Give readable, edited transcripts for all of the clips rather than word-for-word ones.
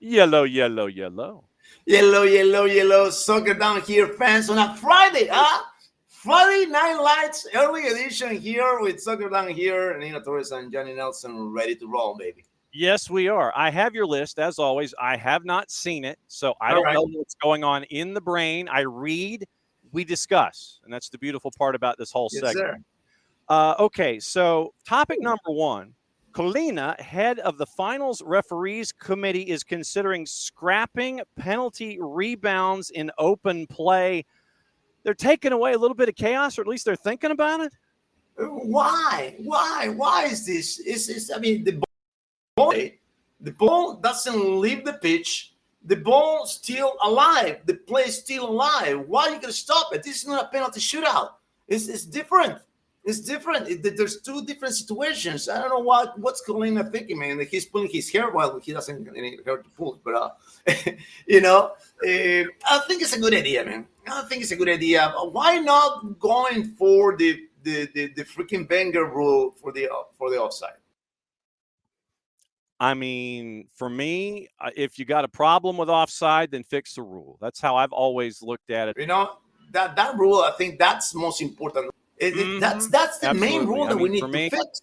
Yellow, yellow, yellow. Yellow, yellow, yellow. Soccer down here, fans, on a Friday, huh? Friday Night Lights, early edition here with Soccer down here. Nino Torres and Johnny Nelson ready to roll, baby. Yes, we are. I have your list, as always. I have not seen it, so I All don't right. know what's going on in the brain. I read, we discuss, and that's the beautiful part about this whole Yes, segment. sir. Okay, so topic number one. Colina, head of the finals referees committee, is considering scrapping penalty rebounds in open play. They're taking away a little bit of chaos, or at least they're thinking about it. Why? Why is this? I mean, the ball doesn't leave the pitch. The ball's still alive. The play is still alive. Why are you going to stop it? This is not a penalty shootout. It's different. It's different. There's two different situations. I don't know what's Colina thinking, man. He's pulling his hair. Well, he doesn't have any hair to pull, but I think it's a good idea, man. I think it's a good idea. Why not going for the freaking Wenger rule for the offside? I mean, for me, if you got a problem with offside, then fix the rule. That's how I've always looked at it. You know, that rule, I think that's most important. That's the Absolutely. main rule that we need to fix.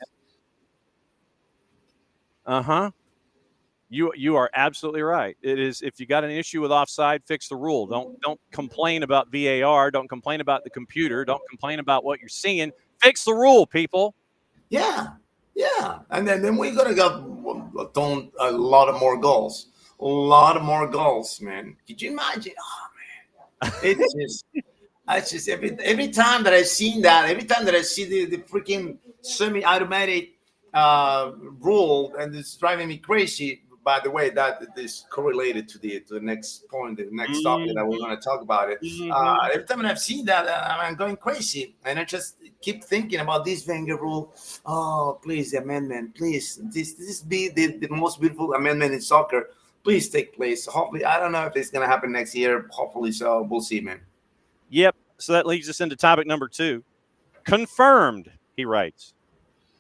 You are absolutely right. It is, if you got an issue with offside, fix the rule. Don't complain about VAR. Don't complain about the computer. Don't complain about what you're seeing. Fix the rule, people. Yeah. And then we're gonna get a lot of more goals. A lot of more goals, man. Could you imagine? Oh man, it's just every time that I seen that, every time that I see the freaking semi-automatic rule, and it's driving me crazy. By the way, that is correlated to the next point, the next topic that we're going to talk about it. Every time I've seen that, I'm going crazy, and I just keep thinking about this Wenger rule. Oh, please, the amendment, please, this be the most beautiful amendment in soccer. Please take place. Hopefully, I don't know if it's going to happen next year. Hopefully, so we'll see, man. Yep. So that leads us into topic number two. Confirmed, he writes.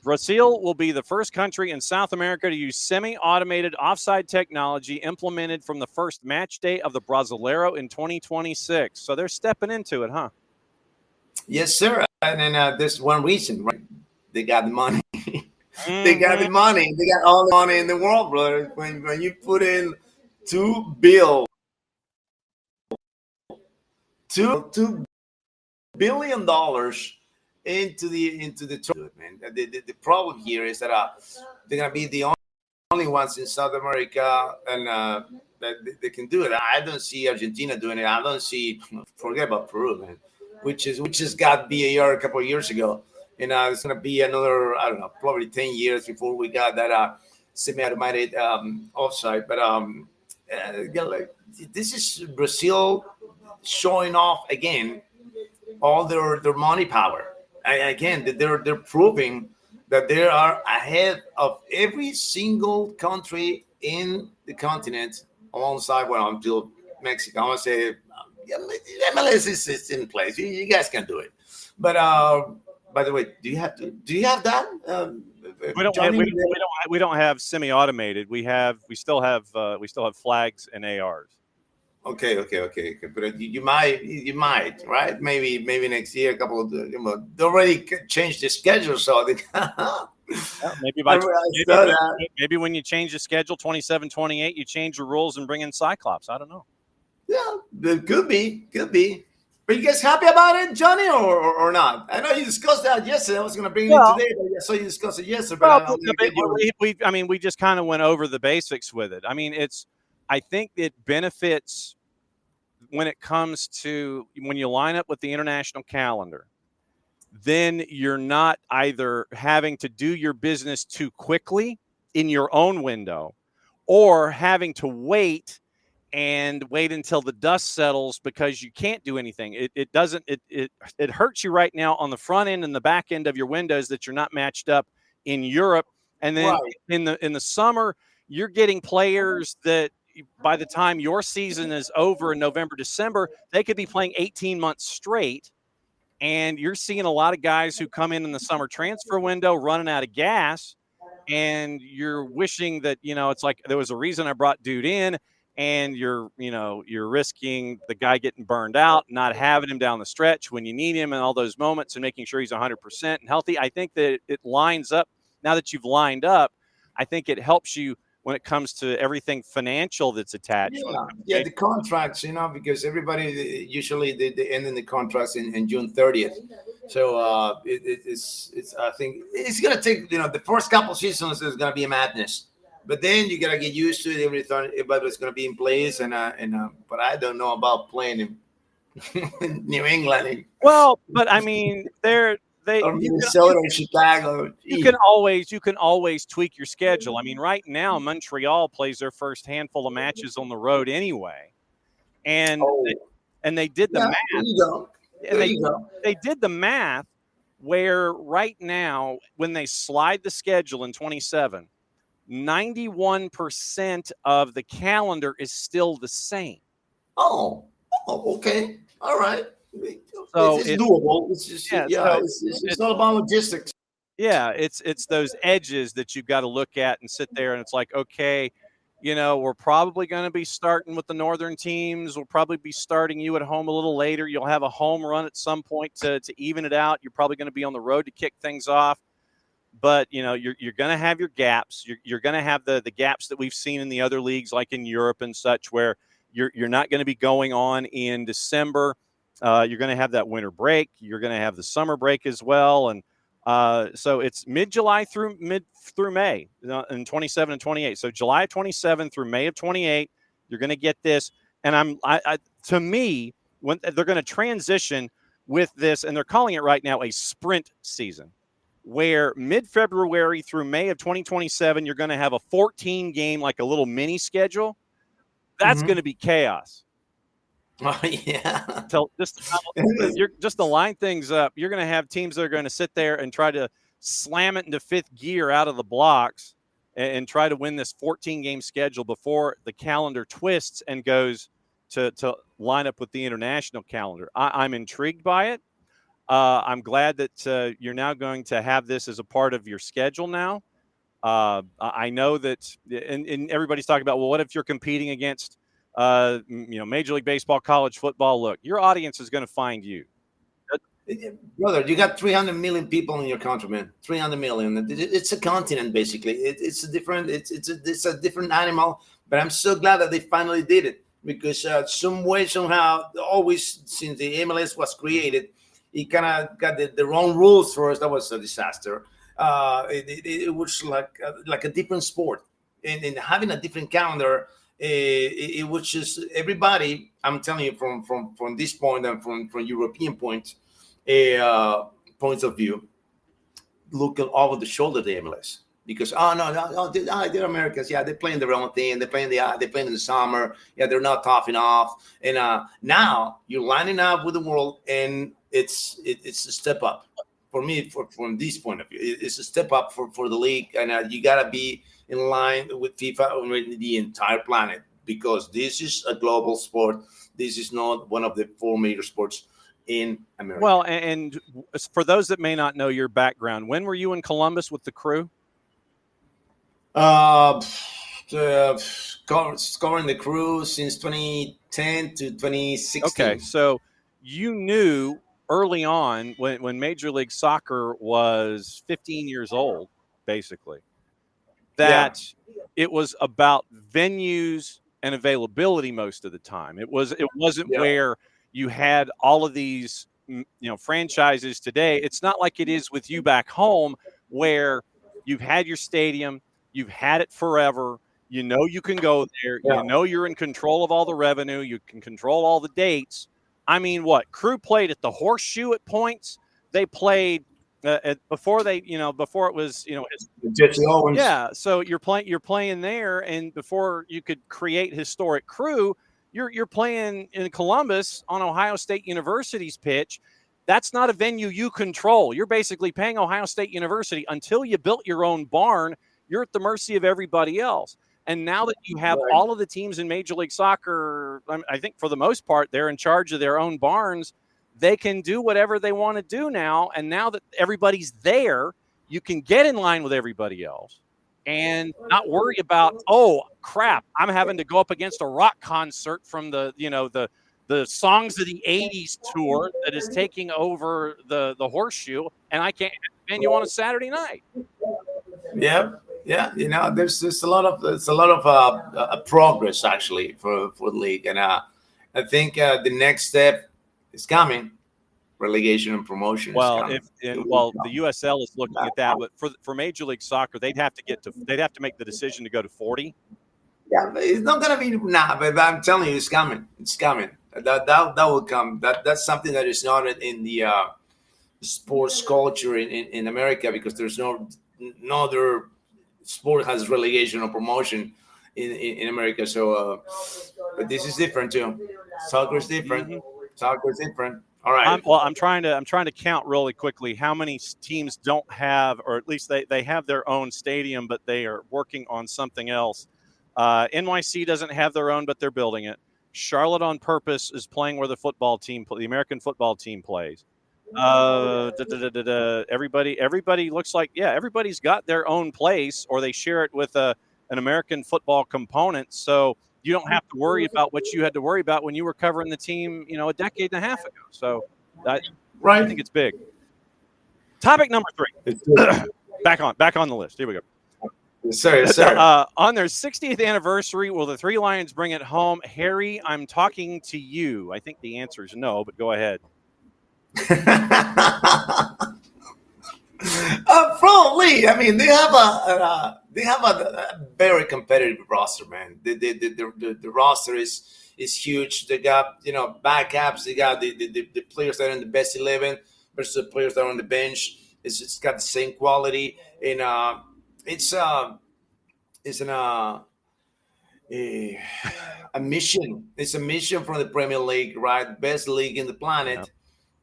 Brazil will be the first country in South America to use semi-automated offside technology implemented from the first match day of the Brasileiro in 2026. So they're stepping into it, huh? Yes, sir. And then there's one reason, right? They got the money. They got the money. They got all the money in the world, brother. When you put in $2 billion into the tournament, man. The problem here is that they're gonna be the only ones in South America, and that they can do it. I don't see Argentina doing it. I don't see. Forget about Peru, man, which just got VAR a couple of years ago, and it's gonna be another, I don't know, probably 10 years before we got that semi-automated offside. But this is Brazil showing off again all their money power. Again, they're proving that they are ahead of every single country in the continent, alongside, well, until Mexico. I want to say MLS is in place. You guys can do it. But by the way, do you have that? We don't have semi-automated. We still have flags and ARs. Okay. But you might, right? Maybe next year, a couple of they already changed the schedule, so they. Maybe when you change the schedule, 27, 28, you change the rules and bring in Cyclops. I don't know. Yeah, it could be. Are you guys happy about it, Johnny, or not? I know you discussed that yesterday. I was going to bring it in today, but I saw you discussed it yesterday. But we just kind of went over the basics with it. I mean, I think it benefits when it comes to when you line up with the international calendar. Then you're not either having to do your business too quickly in your own window, or having to wait until the dust settles because you can't do anything. It hurts you right now on the front end and the back end of your windows that you're not matched up in Europe. And then in the summer, you're getting players that by the time your season is over in November, December, they could be playing 18 months straight. And you're seeing a lot of guys who come in the summer transfer window running out of gas. and you're wishing that, it's like there was a reason I brought dude in, and you're risking the guy getting burned out, not having him down the stretch when you need him in all those moments, and making sure he's 100% and healthy. I think that it lines up. Now that you've lined up, I think it helps you when it comes to everything financial that's attached. Yeah, the contracts, because everybody usually they end in the contracts in June 30th. So it's I think it's gonna take the first couple seasons is gonna be a madness, but then you gotta get used to it. Everybody's gonna be in place, but I don't know about playing in New England. Well, but I mean, or Minnesota or Chicago. You can always tweak your schedule. I mean, right now Montreal plays their first handful of matches on the road anyway, and they did the math. There you go. They did the math where right now, when they slide the schedule in 27, 91% of the calendar is still the same. Oh, okay, all right. So it's doable. It's just it's all about logistics. Yeah, it's those edges that you've got to look at and sit there, and it's like, okay, we're probably going to be starting with the northern teams. We'll probably be starting you at home a little later. You'll have a home run at some point to even it out. You're probably going to be on the road to kick things off. But, you're going to have your gaps. You're going to have the gaps that we've seen in the other leagues, like in Europe and such, where you're not going to be going on in December. You're going to have that winter break. You're going to have the summer break as well. And so it's mid-July through May in 27 and 28. So July 27 through May of 28, you're going to get this. And to me, when they're going to transition with this, and they're calling it right now a sprint season, where mid-February through May of 2027, you're going to have a 14-game, like a little mini schedule. That's going to be chaos. Oh, yeah. Just to line things up, you're going to have teams that are going to sit there and try to slam it into fifth gear out of the blocks and try to win this 14-game schedule before the calendar twists and goes to line up with the international calendar. I'm intrigued by it. I'm glad that you're now going to have this as a part of your schedule now. I know that, and everybody's talking about, well, what if you're competing against Major League Baseball, college football? Look, your audience is going to find you. Brother, you got 300 million people in your country, man. 300 million. It's a continent, basically. It's a different animal. But I'm so glad that they finally did it, because some way, somehow, always since the MLS was created, it kind of got the wrong rules for us. That was a disaster. It was like a different sport, and having a different calendar. It was just everybody. I'm telling you, from this point and from European points of view, looking over the shoulder of the MLS, because they're Americans. Yeah, they're playing their own thing. They're playing in the summer. Yeah, they're not tough enough. And now you're lining up with the world, and it's a step up for me. From this point of view, it's a step up for the league, and you gotta be in line with FIFA and the entire planet, because this is a global sport. This is not one of the four major sports in America. Well, and for those that may not know your background, when were you in Columbus with the crew? Scoring the crew since 2010 to 2016. Okay, so you knew early on when Major League Soccer was 15 years old, basically, that it was about venues and availability most of the time. It wasn't where you had all of these franchises today. It's not like it is with you back home, where you've had your stadium, you've had it forever. You can go there. You're in control of all the revenue. You can control all the dates. I mean, Crew played at the Horseshoe at points. They played before it was Jesse Owens. Yeah, so you're playing there, and before you could create historic Crew, you're playing in Columbus on Ohio State University's pitch. That's not a venue you control. You're basically paying Ohio State University. Until you built your own barn, you're at the mercy of everybody else. And now that you have all of the teams in Major League Soccer, I think for the most part, they're in charge of their own barns. They can do whatever they want to do now. And now that everybody's there, you can get in line with everybody else. and not worry about, oh crap, I'm having to go up against a rock concert from the the Songs of the 80s tour that is taking over the horseshoe, and I can't have a venue on a Saturday night. Yeah, yeah. There's a lot of progress actually for the league, and I think the next step is coming. Relegation and promotion is Well, coming. the USL is looking at that, but for Major League Soccer, they'd have to make the decision to go to 40. Yeah, but it's not gonna be now, but I'm telling you, it's coming. It's coming. That will come. That's something that is not in the sports culture in America, because there's no other sport has relegation or promotion in America. So, but this is different too. Soccer is different. Mm-hmm. Soccer is different. All right. I'm trying to count really quickly how many teams don't have, or at least they have their own stadium, but they are working on something else. NYC doesn't have their own, but they're building it. Charlotte on Purpose is playing where the American football team plays. Everybody looks like, everybody's got their own place, or they share it with an American football component. So you don't have to worry about what you had to worry about when you were covering the team, a decade and a half ago. So I think it's big. Topic number 3. back on the list. Here we go. Sorry. On their 60th anniversary, will the Three Lions bring it home? Harry, I'm talking to you. I think the answer is no, but go ahead. Probably. I mean, they have a very competitive roster, man. The roster is huge. They got backups. They got the players that are in the best 11 versus the players that are on the bench. It's got the same quality, and it's a mission. It's a mission from the Premier League, right? Best league in the planet,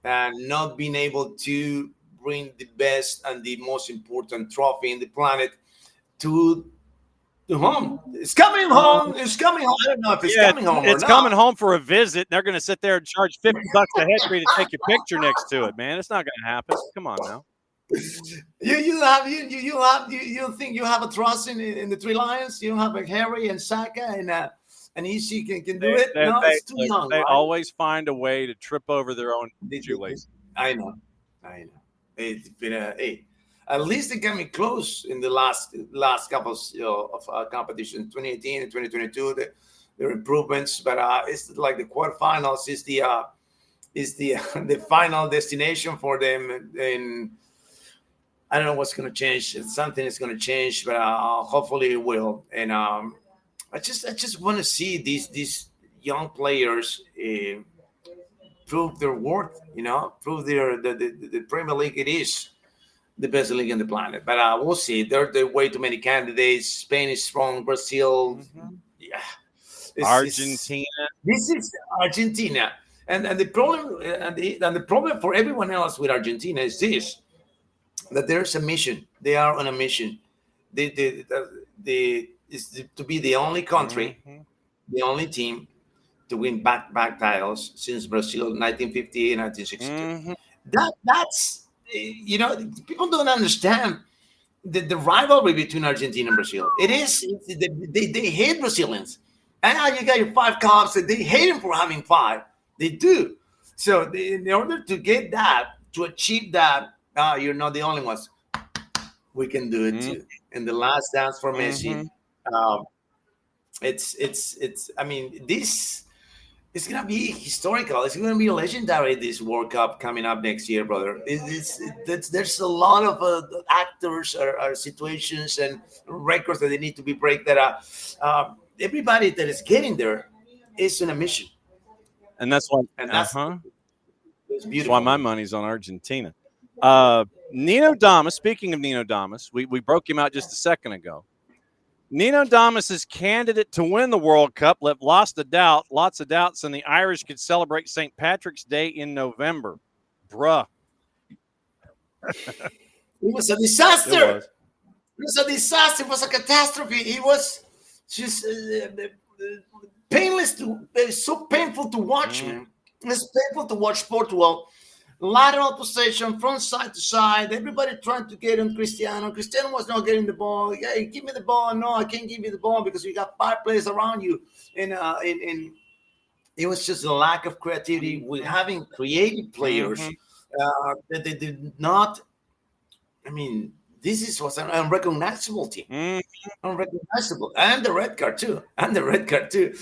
and not being able to bring the best and the most important trophy in the planet to home. It's coming home. It's coming home. I don't know if it's coming home or not. It's coming home for a visit. They're going to sit there and charge $50 a head for you to take your picture next to it, man. It's not going to happen. Come on now. You think you have a trust in the Three Lions? You have a Harry and Saka and Ishii can do it? No, it's too young. They always find a way to trip over their own shoelaces. I know. It's been at least they came close in the last couple of competition, 2018 and 2022. There are improvements, but it's like the quarterfinals is the final destination for them. And I don't know what's going to change. Something is going to change, but hopefully it will. And I just want to see these young players prove their worth. Prove the Premier League. It is the best league on the planet. But we'll see. There are way too many candidates. Spain is strong. Brazil, Argentina. This is Argentina, and the problem and the problem for everyone else with Argentina is this: that there's a mission. They are on a mission. They is to be the only country, the only team to win back titles since Brazil 1958 and 1962. That's people don't understand the rivalry between Argentina and Brazil. It is they hate Brazilians. And you got your 5 cups, and they hate them for having 5. They do. So in order to get that, to achieve that, you're not the only ones. We can do it too. And the last dance for Messi, it's. I mean, this is gonna be historical. It's gonna be legendary. This World Cup coming up next year, brother. There's a lot of actors or situations and records that they need to be break. That everybody that is getting there is on a mission, and that's why. That's beautiful. That's why my money's on Argentina. Nino Damas. Speaking of Nino Damas, we broke him out just a second ago. Nino Damas is candidate to win the World Cup. Lots of doubts, and the Irish could celebrate St. Patrick's Day in November. Bruh. It was a disaster. It was a disaster. It was a catastrophe. It was just painless it's so painful to watch, man. It's painful to watch Portugal lateral possession from side to side. Everybody trying to get on Cristiano. Cristiano was not getting the ball. Yeah, give me the ball. No, I can't give you the ball because you got 5 players around you. And it was just a lack of creativity with having creative players that they did not. I mean, was an unrecognizable team. Unrecognizable, and the red card too,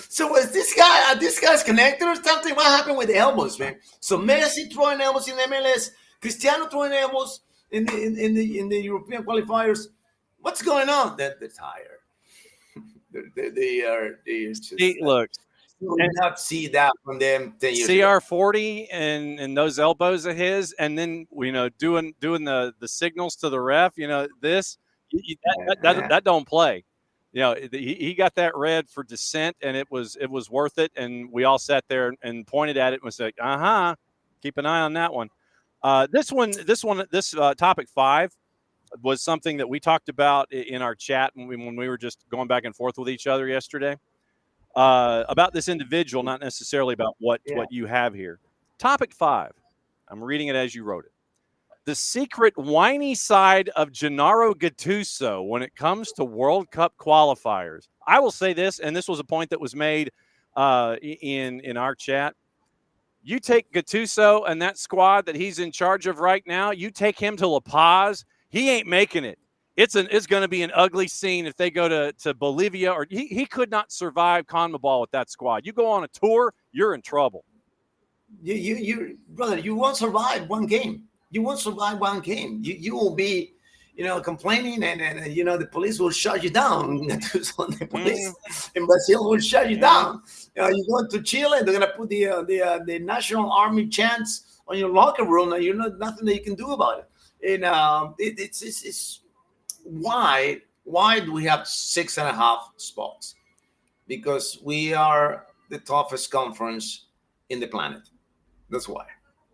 So was this guy's connected or something? What happened with the elbows, man? So Messi throwing elbows in MLS, Cristiano throwing elbows in the European qualifiers. What's going on? They're tired. They just look. You will not see that from them 10 years CR40 and those elbows of his, and then doing the signals to the ref. That don't play. He got that red for dissent, and it was worth it. And we all sat there and pointed at it and was like, keep an eye on that one. This topic 5 was something that we talked about in our chat when we were just going back and forth with each other yesterday. About this individual, not necessarily about what you have here. Topic 5. I'm reading it as you wrote it. The secret whiny side of Gennaro Gattuso when it comes to World Cup qualifiers. I will say this, and this was a point that was made in our chat. You take Gattuso and that squad that he's in charge of right now, you take him to La Paz, he ain't making it. It's going to be an ugly scene if they go to Bolivia, or he could not survive CONMEBOL with that squad. You go on a tour, you're in trouble. You brother, you won't survive one game. You won't survive one game. You will be, complaining, and the police will shut you down. The police in Brazil will shut you down. You go to Chile, they're gonna put the National Army chants on your locker room, and nothing that you can do about it. And it's why do we have 6.5 spots? Because we are the toughest conference in the planet. That's why.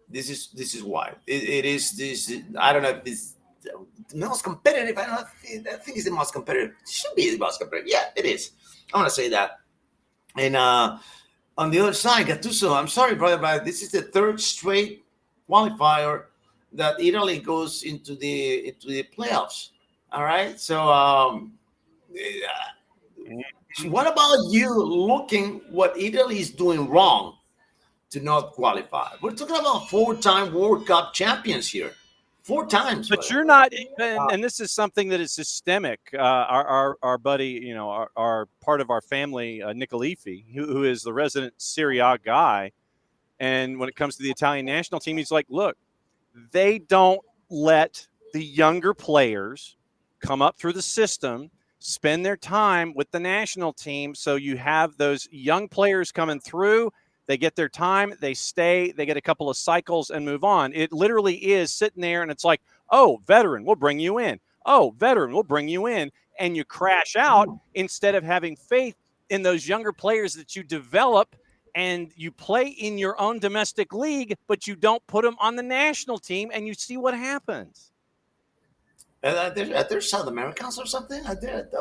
This is why. It is this. I don't know if it's the most competitive. I think it's the most competitive. It should be the most competitive. Yeah, it is. I want to say that. And on the other side, Gattuso, I'm sorry, brother, but this is the 3rd straight qualifier that Italy goes into the playoffs. All right. So, what about you looking what Italy is doing wrong to not qualify? We're talking about 4-time World Cup champions here. 4 times. But you're not, and this is something that is systemic. Our buddy, our part of our family, Nick Alifi, who is the resident Serie A guy, and when it comes to the Italian national team, he's like, look, they don't let the younger players come up through the system, spend their time with the national team. So you have those young players coming through. They get their time, they stay, they get a couple of cycles and move on. It literally is sitting there and it's like, oh, veteran, we'll bring you in. Oh, veteran, we'll bring you in. And you crash out instead of having faith in those younger players that you develop, and you play in your own domestic league, but you don't put them on the national team, and you see what happens. There's South Americans or something.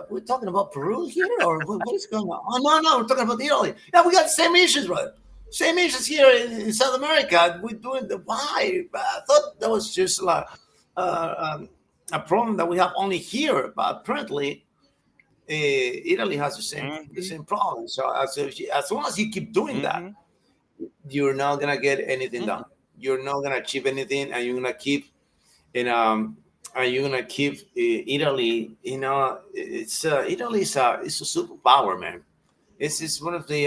We're talking about Peru here, or what is going on? Oh, no, we're talking about Italy. Yeah, we got the same issues, brother. Same issues here in South America. We're doing why? I thought that was just like a problem that we have only here, but apparently Italy has the same problem. So as long as you keep doing that, you're not gonna get anything done. You're not gonna achieve anything, and you're gonna keep, Italy. Italy is a superpower, man. It's one of the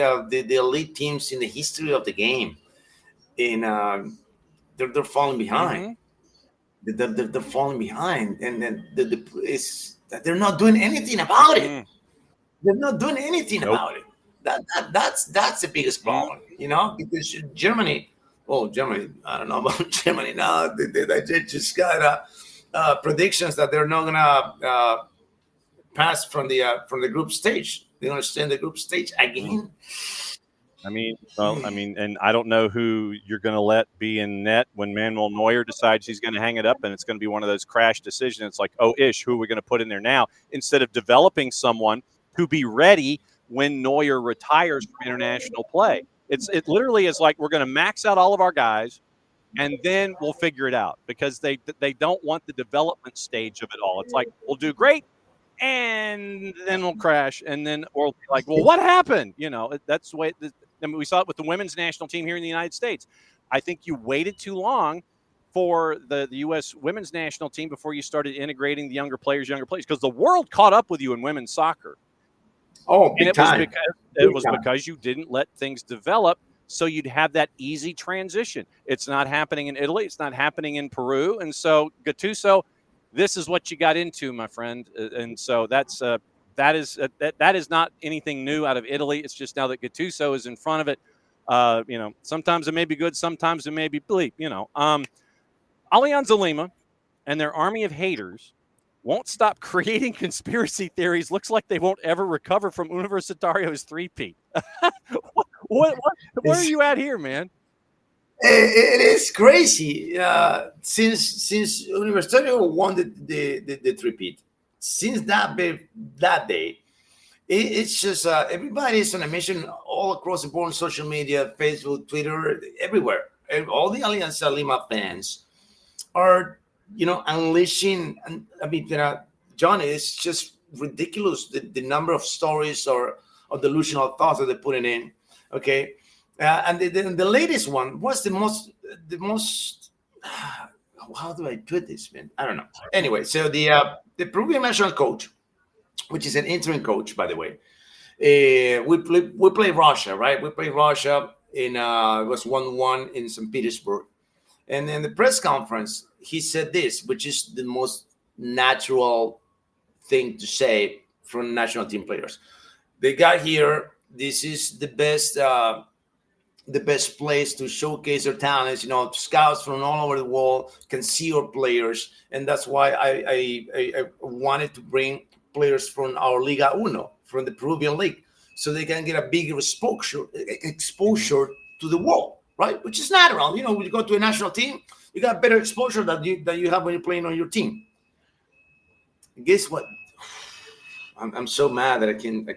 elite teams in the history of the game, and they're falling behind. They're falling behind, and then they're not doing anything about it. They're not doing anything about it. That's the biggest problem, because Germany. Oh, Germany! I don't know about Germany now. They just got predictions that they're not gonna pass from the group stage. They're gonna stay in the group stage again. And I don't know who you're going to let be in net when Manuel Neuer decides he's going to hang it up, and it's going to be one of those crash decisions. It's like, who are we going to put in there now? Instead of developing someone to be ready when Neuer retires from international play. It literally is like, we're going to max out all of our guys. and then we'll figure it out, because they don't want the development stage of it all. It's like, we'll do great, and then we'll crash, and then we'll be like, well, what happened? That's the way. I mean, we saw it with the women's national team here in the United States. I think you waited too long for the U.S. women's national team before you started integrating the younger players, because the world caught up with you in women's soccer. Oh, big time. It was because you didn't let things develop, so you'd have that easy transition. It's not happening in Italy. It's not happening in Peru. And so, Gattuso, this is what you got into, my friend. And so that is not anything new out of Italy. It's just now that Gattuso is in front of it. Sometimes it may be good, sometimes it may be bleep. Alianza Lima and their army of haters won't stop creating conspiracy theories. Looks like they won't ever recover from Universitario's three-peat. Where are you at here, man? It is crazy. Since Universitario won the three-peat, since that day, it's just everybody's on a mission all across the board on social media, Facebook, Twitter, everywhere. And all the Alianza Lima fans are, unleashing. And I mean, John, it's just ridiculous the number of stories or delusional thoughts that they're putting in. Okay, and the latest one was the most. How do I put this, man? I don't know. Anyway, so the Peruvian national coach, which is an interim coach, by the way, we play Russia, right? We play Russia in it was 1-1 in St. Petersburg, and in the press conference he said this, which is the most natural thing to say from national team players. They got here. This is the best place to showcase their talents. Scouts from all over the world can see our players, and that's why I wanted to bring players from our Liga Uno, from the Peruvian league, so they can get a bigger exposure to the world, right? Which is natural. When you go to a national team, you got better exposure than you have when you're playing on your team. Guess what? I'm so mad that I can't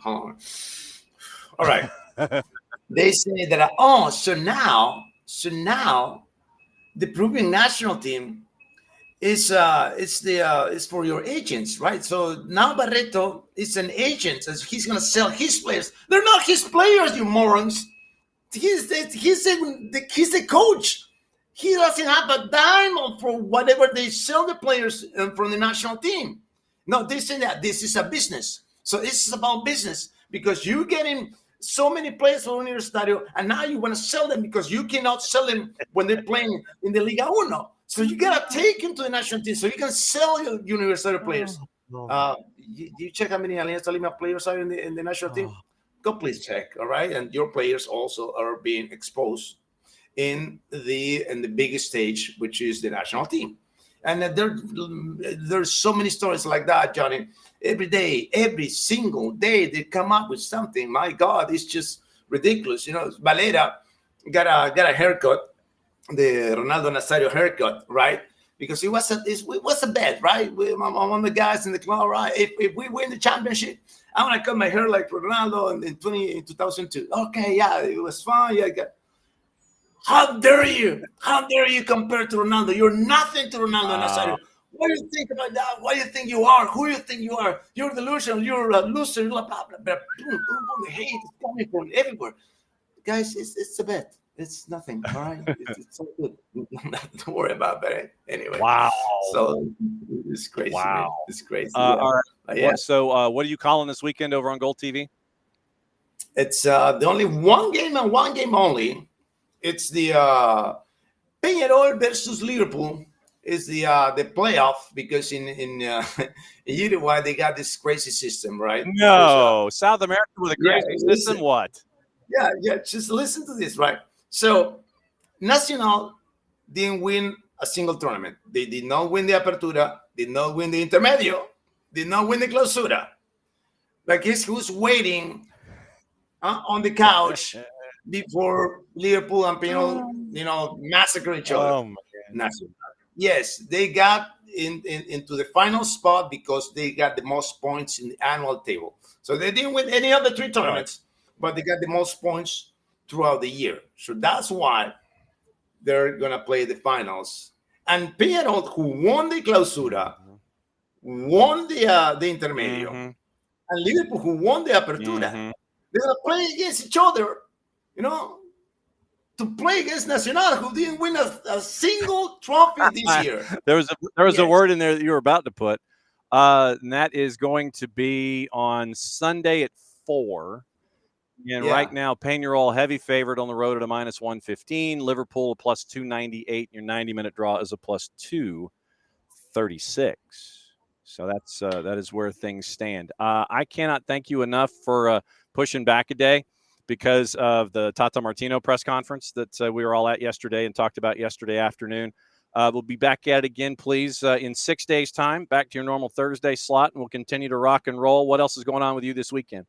hold on. All right. They say that so now the Peruvian national team is for your agents, right? So now Barreto is an agent, as he's gonna sell his players. They're not his players, you morons. He's the coach. He doesn't have a dime for whatever they sell the players from the national team. No, they say that this is a business. So this is about business, because you're getting so many players from Universitario, and now you want to sell them because you cannot sell them when they're playing in the Liga Uno. So you got to take them to the national team so you can sell your Universitario players. You check how many Alianza Lima players are in the national team? Go please check, all right? And your players also are being exposed in the biggest stage, which is the national team. And there's so many stories like that, Johnny. Every day, every single day, they come up with something. My God, it's just ridiculous. Valera got a haircut, the Ronaldo Nazario haircut, right? Because it was a bet, right? I'm one of the guys in the club, right? If we win the championship, I'm gonna cut my hair like Ronaldo in 2002. Okay, yeah, it was fun. Yeah, how dare you? How dare you compare to Ronaldo? You're nothing to Ronaldo Nazario. What do you think about that? What do you think you are? Who do you think you are? You're delusional. You're a loser. You're blah, blah, blah. Boom, boom, boom. The hate is coming from everywhere. Guys, it's a bet. It's nothing. All right? It's so good. Don't worry about that. Anyway. Wow. So it's crazy. Wow. Man. It's crazy. All right. Yeah. So what are you calling this weekend over on GOLTV? It's the only one game and one game only. It's the Peñarol versus Liverpool. Is the playoff, because in Uruguay they got this crazy system, right? No, South America with a crazy system. What? Yeah. Just listen to this, right? So Nacional didn't win a single tournament. They did not win the Apertura. Did not win the Intermedio. Did not win the Clausura. Like who's waiting on the couch before Liverpool and Peñarol, massacre each other. Oh my God. Yes, they got into the final spot because they got the most points in the annual table. So they didn't win any of the three tournaments, but they got the most points throughout the year. So that's why they're gonna play the finals. And Peñarol, who won the Clausura, won the Intermedio, and Liverpool, who won the Apertura, they're gonna play against each other, you know, to play against Nacional, who didn't win a single trophy this year. There was a word in there that you were about to put, and that is going to be on Sunday at 4. And right now, Peñarol heavy favorite on the road at a -115. Liverpool a +298. Your 90-minute draw is a +236. So that is where things stand. I cannot thank you enough for pushing back a day because of the Tata Martino press conference that we were all at yesterday and talked about yesterday afternoon. We'll be back at it again, please, in 6 days' time, back to your normal Thursday slot, and we'll continue to rock and roll. What else is going on with you this weekend?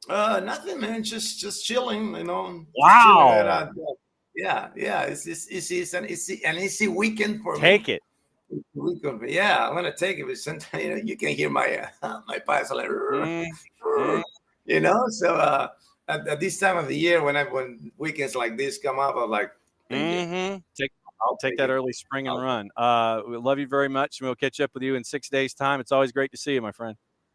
Nothing, man. Just chilling, you know. Wow. Yeah. It's an easy weekend for me. Take it. Yeah, I'm gonna take it. But sometimes, you know, you can hear my my pipes like, you know. So at this time of the year, when weekends like this come up, I'm like, I'll take that early spring and run. We love you very much, and we'll catch up with you in 6 days' time. It's always great to see you, my friend.